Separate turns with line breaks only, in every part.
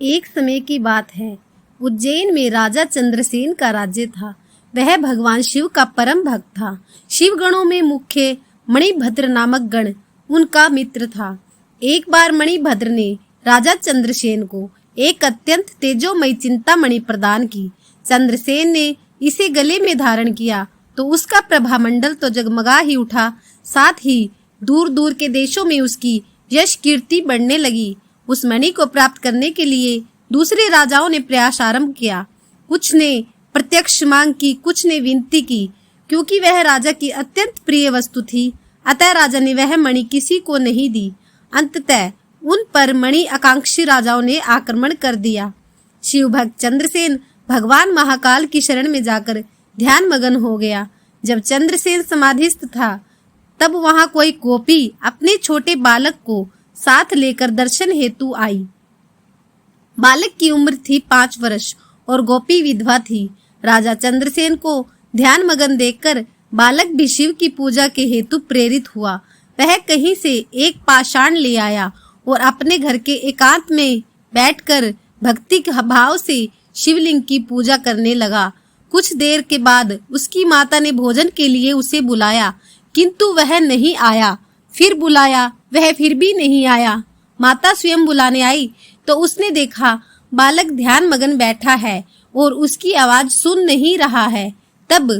एक समय की बात है। उज्जैन में राजा चंद्रसेन का राज्य था। वह भगवान शिव का परम भक्त था। शिव गणों में मुख्य मणिभद्र नामक गण उनका मित्र था। एक बार मणिभद्र ने राजा चंद्रसेन को एक अत्यंत तेजोमयी चिंतामणि प्रदान की। चंद्रसेन ने इसे गले में धारण किया तो उसका प्रभामंडल तो जगमगा ही उठा, साथ ही दूर दूर के देशों में उसकी यश कीर्ति बढ़ने लगी। उस मणि को प्राप्त करने के लिए दूसरे राजाओं ने प्रयास आरंभ किया। कुछ ने प्रत्यक्ष मांग की, कुछ ने विनती की। क्योंकि वह राजा की अत्यंत प्रिय वस्तु थी, अतः राजा ने वह मणि किसी को नहीं दी। अंततः उन पर मणि आकांक्षी राजाओं ने आक्रमण कर दिया। शिव भक्त चंद्रसेन भगवान महाकाल की शरण में जाकर ध्यान मगन हो गया। जब चंद्रसेन समाधिस्थ था तब वहां कोई गोपी अपने छोटे बालक को साथ लेकर दर्शन हेतु आई। बालक की उम्र थी 5 वर्ष और गोपी विधवा थी। राजा चंद्रसेन को ध्यान मगन देखकर बालक भी शिव की पूजा के हेतु प्रेरित हुआ। वह कहीं से एक पाषाण ले आया और अपने घर के एकांत में बैठकर भक्ति भाव से शिवलिंग की पूजा करने लगा। कुछ देर के बाद उसकी माता ने भोजन के लिए उसे बुलाया, किंतु वह नहीं आया। फिर बुलाया, वह फिर भी नहीं आया। माता स्वयं बुलाने आई तो उसने देखा बालक ध्यान मगन बैठा है और उसकी आवाज सुन नहीं रहा है। तब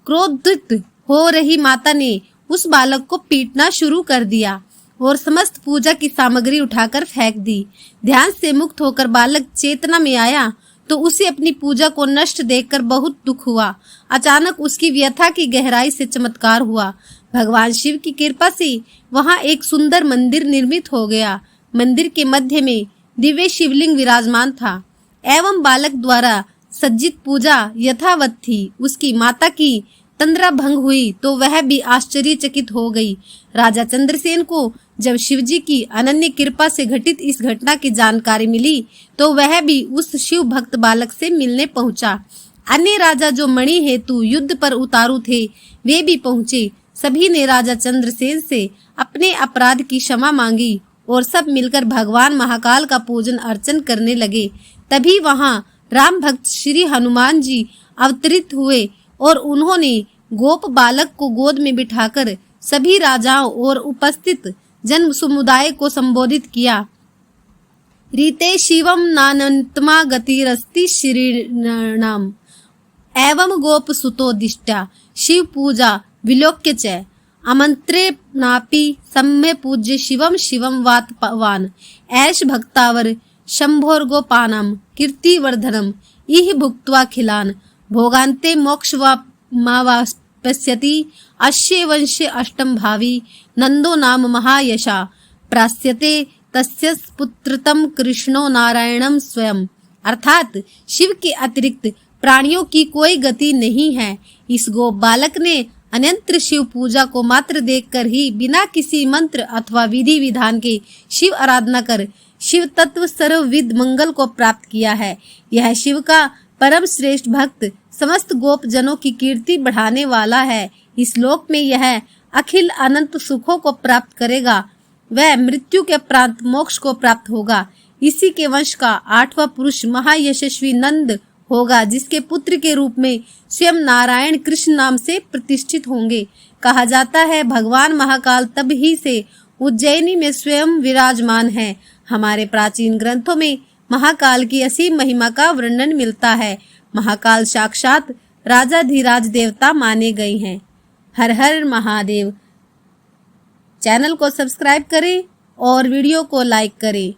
क्रोधित हो रही माता ने उस बालक को पीटना शुरू कर दिया और समस्त पूजा की सामग्री उठाकर फेंक दी। ध्यान से मुक्त होकर बालक चेतना में आया तो उसे अपनी पूजा को नष्ट देखकर बहुत दुख हुआ। अचानक उसकी व्यथा की गहराई से चमत्कार हुआ। भगवान शिव की कृपा से वहां एक सुंदर मंदिर निर्मित हो गया। मंदिर के मध्य में दिव्य शिवलिंग विराजमान था एवं बालक द्वारा सज्जित पूजा यथावत थी। उसकी माता की तंद्रा भंग हुई तो वह भी आश्चर्यचकित हो गई। राजा चंद्रसेन को जब शिवजी की अनन्य कृपा से घटित इस घटना की जानकारी मिली तो वह भी उस शिव भक्त बालक से मिलने पहुंचा। अन्य राजा जो मणि हेतु युद्ध पर उतारू थे वे भी पहुंचे। सभी ने राजा चंद्रसेन से अपने अपराध की क्षमा मांगी और सब मिलकर भगवान महाकाल का पूजन अर्चन करने लगे। तभी वहां राम भक्त श्री हनुमान जी अवतरित हुए और उन्होंने गोप बालक को गोद में बिठाकर सभी राजाओं और उपस्थित जन समुदाय को संबोधित किया। रीते शिवम नानंतमा गतिरस्ति श्रीणाम एवं गोप सुतो दिष्टा शिव पूजा विलोक्य च आमंत्रे नापि सम्य पूज्य शिवम शिवम वातवान ऐश भक्तावर शंभोर गोपानम कीर्तिवर्धनम इह भुक्त्वा खिलान भोगान्ते मोक्षवाप्स्यति अश्ये वंशे अष्टम भावी नंदो नाम महायशा प्रास्यते तस्य पुत्रतम कृष्णो नारायणम स्वयं। अर्थात शिव के अतिरिक्त प्राणियों की कोई गति नहीं है। इस गोप बालक ने अनंत शिव पूजा को मात्र देखकर ही बिना किसी मंत्र अथवा विधि विधान के शिव आराधना कर शिव तत्व सर्वविद मंगल को प्राप्त किया है। यह शिव का परम श्रेष्ठ भक्त समस्त गोप जनों की कीर्ति बढ़ाने वाला है। इस लोक में यह अखिल अनंत सुखों को प्राप्त करेगा। वह मृत्यु के प्रांत मोक्ष को प्राप्त होगा। इसी के वंश का 8वां पुरुष महायशस्वी नंद होगा, जिसके पुत्र के रूप में स्वयं नारायण कृष्ण नाम से प्रतिष्ठित होंगे। कहा जाता है भगवान महाकाल तब ही से उज्जैनी में स्वयं विराजमान है। हमारे प्राचीन ग्रंथों में महाकाल की असीम महिमा का वर्णन मिलता है। महाकाल साक्षात राजाधिराज देवता माने गए हैं। हर हर महादेव। चैनल को सब्सक्राइब करें और वीडियो को लाइक करें।